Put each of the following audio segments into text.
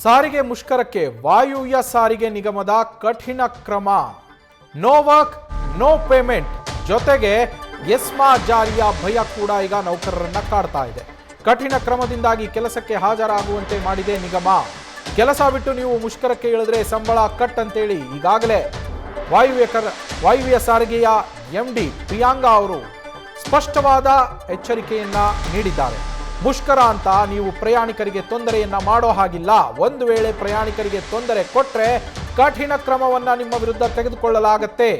ಸಾರಿಗೆ ಮುಷ್ಕರಕ್ಕೆ ವಾಯುವ್ಯ ಸಾರಿಗೆ ನಿಗಮದ ಕಠಿಣ ಕ್ರಮ. ನೋ ವರ್ಕ್ ನೋ ಪೇಮೆಂಟ್ ಜೊತೆಗೆ ಎಸ್ಮಾ ಜಾರಿಯ ಭಯ ಕೂಡ ಈಗ ನೌಕರರನ್ನ ಕಾಡ್ತಾ ಇದೆ. ಕಠಿಣ ಕ್ರಮದಿಂದಾಗಿ ಕೆಲಸಕ್ಕೆ ಹಾಜರಾಗುವಂತೆ ಮಾಡಿದೆ ನಿಗಮ. ಕೆಲಸ ಬಿಟ್ಟು ನೀವು ಮುಷ್ಕರಕ್ಕೆ ಇಳಿದ್ರೆ ಸಂಬಳ ಕಟ್ ಅಂತೇಳಿ ಈಗಾಗಲೇ ವಾಯುವ್ಯ ಸಾರಿಗೆಯ MD ಪ್ರಿಯಾಂಗಾ ಅವರು ಸ್ಪಷ್ಟವಾದ ಎಚ್ಚರಿಕೆಯನ್ನ ನೀಡಿದ್ದಾರೆ. ಮುಷ್ಕರ ಅಂತ ನೀವು ಪ್ರಯಾಣಿಕರಿಗೆ ತೊಂದರೆಯನ್ನ ಮಾಡೋ ಹಾಗಿಲ್ಲ. ಒಂದು ವೇಳೆ ಪ್ರಯಾಣಿಕರಿಗೆ ತೊಂದರೆ ಕೊಟ್ರೆ ಕಠಿಣ ಕ್ರಮವನ್ನ ನಿಮ್ಮ ವಿರುದ್ಧ ತೆಗೆದುಕೊಳ್ಳಲಾಗತ್ತೆ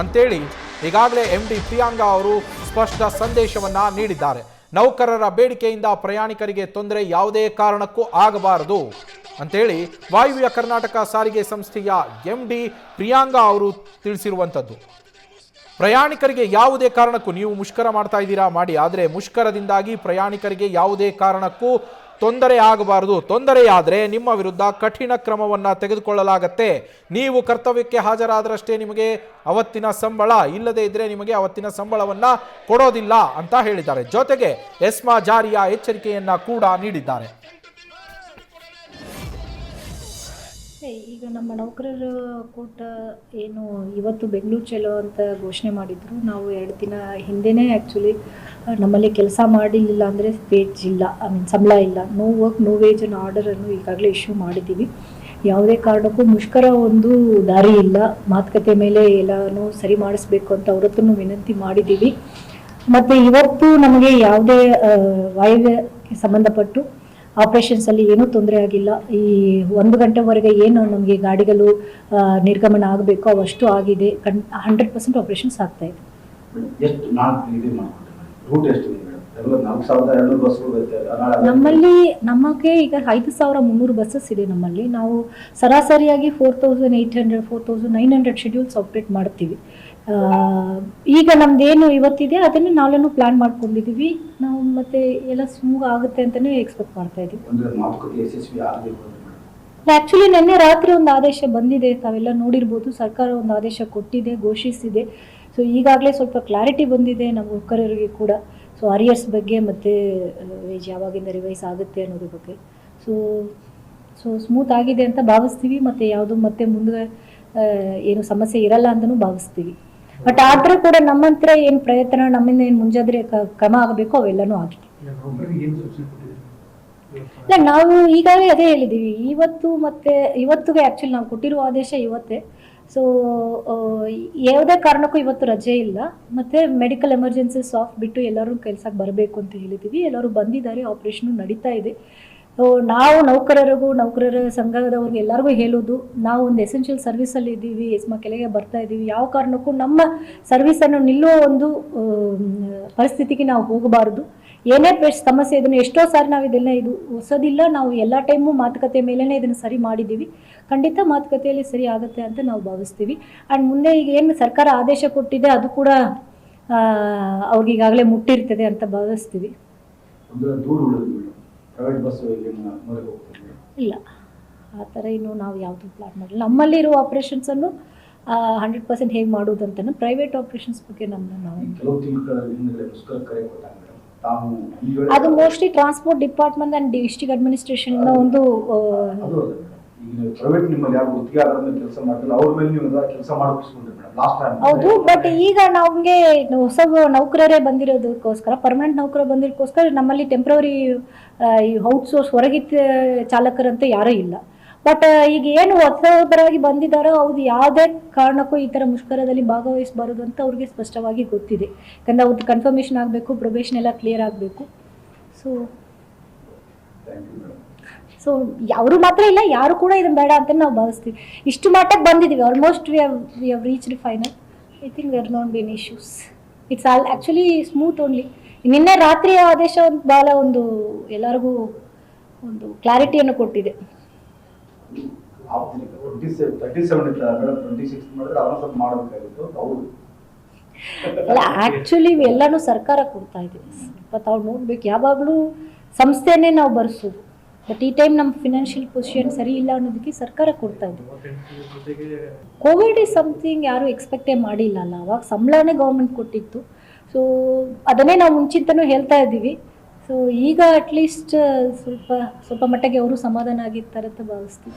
ಅಂತೇಳಿ ಈಗಾಗಲೇ MD ಪ್ರಿಯಾಂಗಾ ಅವರು ಸ್ಪಷ್ಟ ಸಂದೇಶವನ್ನ ನೀಡಿದ್ದಾರೆ. ನೌಕರರ ಬೇಡಿಕೆಯಿಂದ ಪ್ರಯಾಣಿಕರಿಗೆ ತೊಂದರೆ ಯಾವುದೇ ಕಾರಣಕ್ಕೂ ಆಗಬಾರದು ಅಂತೇಳಿ ವಾಯುವ್ಯ ಕರ್ನಾಟಕ ಸಾರಿಗೆ ಸಂಸ್ಥೆಯ MD ಪ್ರಿಯಾಂಗಾ ಅವರು ತಿಳಿಸಿರುವಂಥದ್ದು. ಪ್ರಯಾಣಿಕರಿಗೆ ಯಾವುದೇ ಕಾರಣಕ್ಕೂ ನೀವು ಮುಷ್ಕರ ಮಾಡ್ತಾ ಇದ್ದೀರಾ ಮಾಡಿ, ಆದರೆ ಮುಷ್ಕರದಿಂದಾಗಿ ಪ್ರಯಾಣಿಕರಿಗೆ ಯಾವುದೇ ಕಾರಣಕ್ಕೂ ತೊಂದರೆ ಆಗಬಾರದು. ತೊಂದರೆಯಾದರೆ ನಿಮ್ಮ ವಿರುದ್ಧ ಕಠಿಣ ಕ್ರಮವನ್ನ ತೆಗೆದುಕೊಳ್ಳಲಾಗತ್ತೆ. ನೀವು ಕರ್ತವ್ಯಕ್ಕೆ ಹಾಜರಾದರಷ್ಟೇ ನಿಮಗೆ ಅವತ್ತಿನ ಸಂಬಳ, ಇಲ್ಲದೇ ಇದ್ರೆ ನಿಮಗೆ ಅವತ್ತಿನ ಸಂಬಳವನ್ನ ಕೊಡೋದಿಲ್ಲ ಅಂತ ಹೇಳಿದ್ದಾರೆ. ಜೊತೆಗೆ ಎಸ್ಮಾ ಜಾರಿಯ ಎಚ್ಚರಿಕೆಯನ್ನ ಕೂಡ ನೀಡಿದ್ದಾರೆ. ಈಗ ನಮ್ಮ ನೌಕರರ ಕೂಟ ಏನು ಇವತ್ತು ಬೆಂಗಳೂರು ಚಲೋ ಅಂತ ಘೋಷಣೆ ಮಾಡಿದ್ರು. ನಾವು 2 ದಿನ ಹಿಂದೆನೇ ಆ್ಯಕ್ಚುಲಿ ನಮ್ಮಲ್ಲಿ ಕೆಲಸ ಮಾಡಿಲ್ಲ ಅಂದರೆ ವೇಜ್ ಇಲ್ಲ, ಸಂಬಳ ಇಲ್ಲ, ನೋ ವರ್ಕ್ ನೋ ವೇಜ್ ಅನ್ನೋ ಆರ್ಡರನ್ನು ಈಗಾಗಲೇ ಇಶ್ಯೂ ಮಾಡಿದ್ದೀವಿ. ಯಾವುದೇ ಕಾರಣಕ್ಕೂ ಮುಷ್ಕರ ಒಂದು ದಾರಿ ಇಲ್ಲ. ಮಾತುಕತೆ ಮೇಲೆ ಎಲ್ಲನೂ ಸರಿ ಮಾಡಿಸ್ಬೇಕು ಅಂತ ಅವ್ರ ಹತ್ರನೂ ವಿನಂತಿ ಮಾಡಿದ್ದೀವಿ. ಮತ್ತು ಇವತ್ತು ನಮಗೆ ಯಾವುದೇ ವಾಯುವ್ಯಕ್ಕೆ ಸಂಬಂಧಪಟ್ಟು ಆಪರೇಷನ್ಸಲ್ಲಿ ಏನೂ ತೊಂದರೆ ಆಗಿಲ್ಲ. ಈ 1 ಗಂಟೆವರೆಗೆ ಏನು ನಮಗೆ ಗಾಡಿಗಳು ನಿರ್ಗಮನ ಆಗಬೇಕು ಅವಷ್ಟು ಆಗಿದೆ. 100% ಆಪರೇಷನ್ಸ್ ಆಗ್ತಾ ಇದೆ. ನಮ್ಮಲ್ಲಿ ನಮಗೆ ಈಗ 5300 ಬಸ್ಸಸ್ ಇದೆ. ನಮ್ಮಲ್ಲಿ ನಾವು ಸರಾಸರಿಯಾಗಿ 4800 4900 ಶೆಡ್ಯೂಲ್ಸ್ ಆಪ್ರೇಟ್ ಮಾಡ್ತೀವಿ. ಈಗ ನಮ್ದೇನು ಇವತ್ತಿದೆ ಅದನ್ನು ನಾಳೆನೂ ಪ್ಲಾನ್ ಮಾಡ್ಕೊಂಡಿದ್ದೀವಿ ನಾವು. ಮತ್ತೆ ಎಲ್ಲ ಸ್ಮೂತ್ ಆಗುತ್ತೆ ಅಂತಲೇ ಎಕ್ಸ್ಪೆಕ್ಟ್ ಮಾಡ್ತಾ ಇದ್ದೀವಿ. ಆ್ಯಕ್ಚುಲಿ ನಿನ್ನೆ ರಾತ್ರಿ ಒಂದು ಆದೇಶ ಬಂದಿದೆ, ತಾವೆಲ್ಲ ನೋಡಿರ್ಬೋದು. ಸರ್ಕಾರ ಒಂದು ಆದೇಶ ಕೊಟ್ಟಿದೆ, ಘೋಷಿಸಿದೆ. ಸೊ ಈಗಾಗಲೇ ಸ್ವಲ್ಪ ಕ್ಲಾರಿಟಿ ಬಂದಿದೆ ನಮ್ಮ ನೌಕರರಿಗೆ ಕೂಡ. ಸೊ ಅರಿಯರ್ಸ್ ಬಗ್ಗೆ ಮತ್ತು ವೇಜ್ ಯಾವಾಗಿಂದ ರಿವೈಸ್ ಆಗುತ್ತೆ ಅನ್ನೋದ್ರ ಬಗ್ಗೆ. ಸೊ ಸ್ಮೂತ್ ಆಗಿದೆ ಅಂತ ಭಾವಿಸ್ತೀವಿ. ಮತ್ತು ಯಾವುದು ಮತ್ತೆ ಮುಂದೆ ಏನು ಸಮಸ್ಯೆ ಇರಲ್ಲ ಅಂತಲೂ ಭಾವಿಸ್ತೀವಿ. ಬಟ್ ಆದರೂ ಕೂಡ ನಮ್ಮಂತ್ರ ಏನು ಪ್ರಯತ್ನ, ನಮ್ಮಿಂದ ಏನು ಮುಂಜಾಗ್ರತೆ ಕ್ರಮ ಆಗಬೇಕು ಅವೆಲ್ಲನೂ ಆಗಿದೆ. ಇಲ್ಲ, ನಾವು ಈಗಾಗಲೇ ಅದೇ ಹೇಳಿದ್ದೀವಿ. ಇವತ್ತಿಗೆ ಆ್ಯಕ್ಚುಲಿ ನಾವು ಕೊಟ್ಟಿರುವ ಆದೇಶ ಇವತ್ತೇ. ಸೊ ಯಾವುದೇ ಕಾರಣಕ್ಕೂ ಇವತ್ತು ರಜೆ ಇಲ್ಲ. ಮತ್ತು ಮೆಡಿಕಲ್ ಎಮರ್ಜೆನ್ಸೀಸ್ ಆಫ್ ಬಿಟ್ಟು ಎಲ್ಲರೂ ಕೆಲಸಕ್ಕೆ ಬರಬೇಕು ಅಂತ ಹೇಳಿದ್ದೀವಿ. ಎಲ್ಲರೂ ಬಂದಿದ್ದಾರೆ, ಆಪ್ರೇಷನು ನಡೀತಾ ಇದೆ. ನಾವು ನೌಕರರ ಸಂಘದವ್ರಿಗೆ ಎಲ್ಲರಿಗೂ ಹೇಳೋದು, ನಾವು ಒಂದು ಎಸೆನ್ಷಿಯಲ್ ಸರ್ವಿಸಲ್ಲಿ ಇದ್ದೀವಿ, ಎಸ್ಮಾ ಕೆಳಗೆ ಬರ್ತಾ ಇದ್ದೀವಿ. ಯಾವ ಕಾರಣಕ್ಕೂ ನಮ್ಮ ಸರ್ವಿಸನ್ನು ನಿಲ್ಲುವ ಒಂದು ಪರಿಸ್ಥಿತಿಗೆ ನಾವು ಹೋಗಬಾರ್ದು. ಏನೇ ಸಮಸ್ಯೆ ಇದನ್ನು ಎಷ್ಟೋ ಸಾರಿ ನಾವು ಇದು ಹೊಸದಿಲ್ಲ. ನಾವು ಎಲ್ಲ ಟೈಮು ಮಾತುಕತೆ ಮೇಲೇ ಇದನ್ನು ಸರಿ ಮಾಡಿದ್ದೀವಿ. ಖಂಡಿತ ಮಾತುಕತೆಯಲ್ಲಿ ಸರಿ ಆಗುತ್ತೆ ಅಂತ ನಾವು ಭಾವಿಸ್ತೀವಿ. ಆ್ಯಂಡ್ ಮುಂದೆ ಈಗ ಏನು ಸರ್ಕಾರ ಆದೇಶ ಕೊಟ್ಟಿದೆ ಅದು ಕೂಡ ಅವ್ರಿಗೀಗಾಗಲೇ ಮುಟ್ಟಿರ್ತದೆ ಅಂತ ಭಾವಿಸ್ತೀವಿ. ಇಲ್ಲ, ಆ ಥರ ಇನ್ನೂ ನಾವು ಯಾವುದು ಪ್ಲಾನ್ ಮಾಡಿಲ್ಲ. ನಮ್ಮಲ್ಲಿರುವ ಆಪ್ರೇಷನ್ಸನ್ನು 100% ಹೇಗೆ ಮಾಡೋದು ಅಂತ. ಪ್ರೈವೇಟ್ ಆಪ್ರೇಷನ್ಸ್ ಬಗ್ಗೆ ಅದು mostly transport department and district ಅಡ್ಮಿನಿಸ್ಟ್ರೇಷನಿಂದ ಒಂದು ಹೌದು. ಬಟ್ ಈಗ ನಮಗೆ ಹೊಸ ನೌಕರರೇ ಬಂದಿರೋದಕ್ಕೋಸ್ಕರ, ಪರ್ಮನೆಂಟ್ ನೌಕರ ಬಂದಿರೋದಕ್ಕೋಸ್ಕರ ನಮ್ಮಲ್ಲಿ ಟೆಂಪ್ರವರಿ ಔಟ್ಸೋರ್ಸ್ ಹೊರಗಿತ್ತ ಚಾಲಕರಂತೆ ಯಾರೂ ಇಲ್ಲ. ಬಟ್ ಈಗ ಏನು ಹೊಸಬರಾಗಿ ಬಂದಿದ್ದಾರೋ ಅವ್ರು ಯಾವುದೇ ಕಾರಣಕ್ಕೂ ಈ ಥರ ಮುಷ್ಕರದಲ್ಲಿ ಭಾಗವಹಿಸಬಾರದು ಅಂತ ಅವ್ರಿಗೆ ಸ್ಪಷ್ಟವಾಗಿ ಗೊತ್ತಿದೆ. ಯಾಕಂದರೆ ಅವ್ರದ್ದು ಕನ್ಫರ್ಮೇಷನ್ ಆಗಬೇಕು, ಪ್ರೊಬೇಷನ್ ಎಲ್ಲ ಕ್ಲಿಯರ್ ಆಗಬೇಕು. ಸೊ ಅವರು ಮಾತ್ರ ಇಲ್ಲ, ಯಾರು ಕೂಡ ಇದನ್ನು ಬೇಡ ಅಂತ ನಾವು ಭಾವಿಸ್ತೀವಿ. ಇಷ್ಟು ಮಟ್ಟಕ್ಕೆ ಬಂದಿದ್ದೀವಿ. Almost we have reached final. I think there not been issues. It's all actually smooth only. ನಿನ್ನೆ ರಾತ್ರಿಯ ಆದೇಶ ಭಾಳ ಒಂದು ಎಲ್ಲರಿಗೂ ಒಂದು ಕ್ಲಾರಿಟಿಯನ್ನು ಕೊಟ್ಟಿದೆ. ಅಲ್ಲ, ಆ್ಯಕ್ಚುಲಿ ಎಲ್ಲನೂ ಸರ್ಕಾರ ಕೊಡ್ತಾ ಇದೆ. ಸ್ವಲ್ಪ ತಾವು ನೋಡ್ಬೇಕು. ಯಾವಾಗಲೂ ಸಂಸ್ಥೆನೇ ನಾವು ಬರೆಸೋದು. ಬಟ್ ಈ ಟೈಮ್ ನಮ್ಮ ಫಿನಾನ್ಷಿಯಲ್ ಪೊಸಿಷನ್ ಸರಿ ಇಲ್ಲ ಅನ್ನೋದಕ್ಕೆ ಸರ್ಕಾರ ಕೊಡ್ತಾ ಇದೆ. ಕೋವಿಡ್ ಇಸ್ ಸಮಥಿಂಗ್ ಯಾರು ಎಕ್ಸ್ಪೆಕ್ಟೇ ಮಾಡಿಲ್ಲ ಅಲ್ಲ. ಅವಾಗ ಸಂಬಳನೇ ಗೌರ್ಮೆಂಟ್ ಕೊಟ್ಟಿತ್ತು. ಸೊ ಅದನ್ನೇ ನಾವು ಮುಂಚಿತನೂ ಹೇಳ್ತಾ ಇದ್ದೀವಿ. ಸೊ ಸೊ ಈಗ ಅಟ್ಲೀಸ್ಟ್ ಸ್ವಲ್ಪ ಮಟ್ಟಿಗೆ ಅವರು ಸಮಾಧಾನ ಆಗಿರ್ತಾರೆ ಅಂತ ಭಾವಿಸ್ತೀವಿ.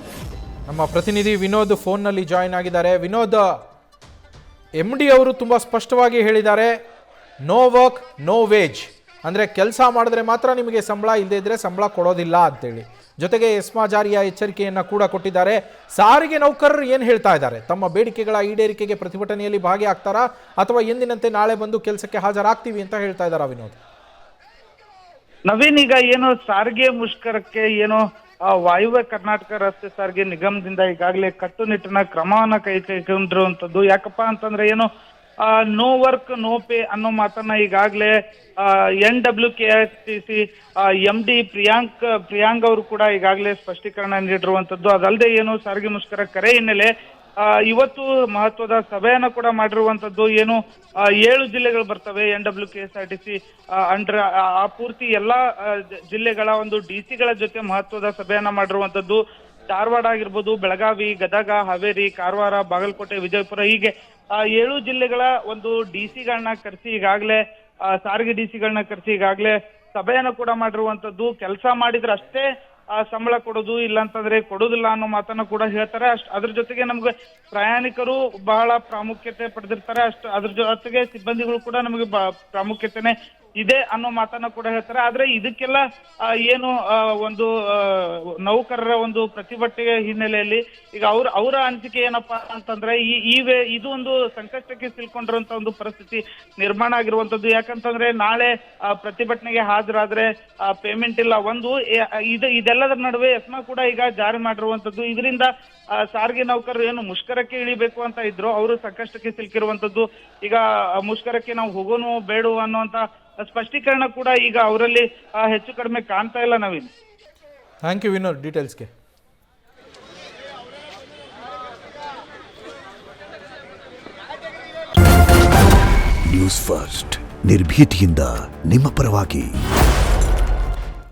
ನಮ್ಮ ಪ್ರತಿನಿಧಿ ವಿನೋದ್ ಫೋನ್ನಲ್ಲಿ ಜಾಯಿನ್ ಆಗಿದ್ದಾರೆ. ವಿನೋದ್, MD ಅವರು ತುಂಬ ಸ್ಪಷ್ಟವಾಗಿ ಹೇಳಿದ್ದಾರೆ, ನೋ ವರ್ಕ್ ನೋ ವೇಜ್, ಅಂದರೆ ಕೆಲಸ ಮಾಡಿದ್ರೆ ಮಾತ್ರ ನಿಮಗೆ ಸಂಬಳ, ಇಲ್ಲದೇ ಇದ್ದರೆ ಸಂಬಳ ಕೊಡೋದಿಲ್ಲ ಅಂತೇಳಿ. ಜೊತೆಗೆ ಎಸ್ಮಾ ಜಾರಿಯ ಎಚ್ಚರಿಕೆಯನ್ನು ಕೂಡ ಕೊಟ್ಟಿದ್ದಾರೆ. ಸಾರಿಗೆ ನೌಕರರು ಏನು ಹೇಳ್ತಾ ಇದ್ದಾರೆ? ತಮ್ಮ ಬೇಡಿಕೆಗಳ ಈಡೇರಿಕೆಗೆ ಪ್ರತಿಭಟನೆಯಲ್ಲಿ ಭಾಗಿಯಾಗ್ತಾರಾ ಅಥವಾ ಎಂದಿನಂತೆ ನಾಳೆ ಬಂದು ಕೆಲಸಕ್ಕೆ ಹಾಜರಾಗ್ತೀವಿ ಅಂತ ಹೇಳ್ತಾ ಇದ್ದಾರಾ ವಿನೋದ್? ನವೀನ್, ಈಗ ಏನು ಸಾರಿಗೆ ಮುಷ್ಕರಕ್ಕೆ ಏನು ವಾಯುವ್ಯ ಕರ್ನಾಟಕ ರಸ್ತೆ ಸಾರಿಗೆ ನಿಗಮದಿಂದ ಈಗಾಗಲೇ ಕಟ್ಟುನಿಟ್ಟಿನ ಕ್ರಮವನ್ನ ಕೈಗೊಂಡಿರುವಂತದ್ದು. ಯಾಕಪ್ಪ ಅಂತಂದ್ರೆ ಏನು ನೋ ವರ್ಕ್ ನೋ ಪೇ ಅನ್ನೋ ಮಾತನ್ನ ಈಗಾಗಲೇ NWKSTC MD ಪ್ರಿಯಾಂಕ್ ಅವರು ಕೂಡ ಈಗಾಗಲೇ ಸ್ಪಷ್ಟೀಕರಣ ನೀಡಿರುವಂತದ್ದು. ಅದಲ್ಲದೆ ಏನು ಸಾರಿಗೆ ಮುಷ್ಕರ ಕರೆ ಹಿನ್ನೆಲೆ ಇವತ್ತು ಮಹತ್ವದ ಸಭೆಯನ್ನ ಕೂಡ ಮಾಡಿರುವಂತದ್ದು. ಏನು 7 ಜಿಲ್ಲೆಗಳು ಬರ್ತವೆ NWKSRTC ಅಂಡರ್, ಆ ಪೂರ್ತಿ ಎಲ್ಲಾ ಜಿಲ್ಲೆಗಳ ಒಂದು DC ಗಳ ಜೊತೆ ಮಹತ್ವದ ಸಭೆಯನ್ನ ಮಾಡಿರುವಂತದ್ದು. ಧಾರವಾಡ ಆಗಿರ್ಬೋದು, ಬೆಳಗಾವಿ, ಗದಗ, ಹಾವೇರಿ, ಕಾರವಾರ, ಬಾಗಲಕೋಟೆ, ವಿಜಯಪುರ, ಹೀಗೆ 7 ಜಿಲ್ಲೆಗಳ ಒಂದು DC ಗಳನ್ನ ಕರೆಸಿ ಈಗಾಗಲೇ ಸಾರಿಗೆ DC ಗಳನ್ನ ಕರೆಸಿ ಈಗಾಗಲೇ ಸಭೆಯನ್ನ ಕೂಡ ಮಾಡಿರುವಂತದ್ದು. ಕೆಲಸ ಮಾಡಿದ್ರೆ ಅಷ್ಟೇ ಸಂಬಳ ಕೊಡೋದು, ಇಲ್ಲ ಅಂತಂದ್ರೆ ಕೊಡೋದಿಲ್ಲ ಅನ್ನೋ ಮಾತನ್ನ ಕೂಡ ಹೇಳ್ತಾರೆ. ಅದ್ರ ಜೊತೆಗೆ ನಮ್ಗೆ ಪ್ರಯಾಣಿಕರು ಬಹಳ ಪ್ರಾಮುಖ್ಯತೆ ಪಡೆದಿರ್ತಾರೆ, ಅದ್ರ ಜೊತೆಗೆ ಸಿಬ್ಬಂದಿಗಳು ಕೂಡ ನಮಗೆ ಪ್ರಾಮುಖ್ಯತೆನೆ ಇದೆ ಅನ್ನೋ ಮಾತನ್ನ ಕೂಡ ಹೇಳ್ತಾರೆ. ಆದ್ರೆ ಇದಕ್ಕೆಲ್ಲ ಏನು ಒಂದು ನೌಕರರ ಒಂದು ಪ್ರತಿಭಟನೆ ಹಿನ್ನೆಲೆಯಲ್ಲಿ ಈಗ ಅವರ ಅನಿಸಿಕೆ ಏನಪ್ಪಾ ಅಂತಂದ್ರೆ ಇದು ಒಂದು ಸಂಕಷ್ಟಕ್ಕೆ ಸಿಲ್ಕೊಂಡಿರುವಂತ ಒಂದು ಪರಿಸ್ಥಿತಿ ನಿರ್ಮಾಣ ಆಗಿರುವಂತದ್ದು. ಯಾಕಂತಂದ್ರೆ ನಾಳೆ ಪ್ರತಿಭಟನೆಗೆ ಹಾಜರಾದ್ರೆ ಪೇಮೆಂಟ್ ಇಲ್ಲ. ಇದೆಲ್ಲದರ ನಡುವೆ ಎಸ್ಮಾ ಕೂಡ ಈಗ ಜಾರಿ ಮಾಡಿರುವಂತದ್ದು. ಇದರಿಂದ ಸಾರಿಗೆ ನೌಕರರು ಏನು ಮುಷ್ಕರಕ್ಕೆ ಇಳಿಬೇಕು ಅಂತ ಇದ್ರು, ಅವರು ಸಂಕಷ್ಟಕ್ಕೆ ಸಿಲುಕಿರುವಂತದ್ದು. ಈಗ ಮುಷ್ಕರಕ್ಕೆ ನಾವು ಹೋಗೋನು ಬೇಡ ಅನ್ನುವಂತ ಸ್ಪಷ್ಟೀಕರಣ ಕೂಡ ಈಗ ಅವರಲ್ಲಿ ಹೆಚ್ಚು ಕಡಿಮೆ ಕಾಣ್ತಾ ಇಲ್ಲ. ನವೀನ್, ಥ್ಯಾಂಕ್ ಯು ವಿನೋದ್ ಡೀಟೇಲ್ಸ್ಗೆ. ನ್ಯೂಸ್ ಫಸ್ಟ್, ನಿರ್ಭೀತಿಯಿಂದ ನಿಮ್ಮ ಪರವಾಗಿ.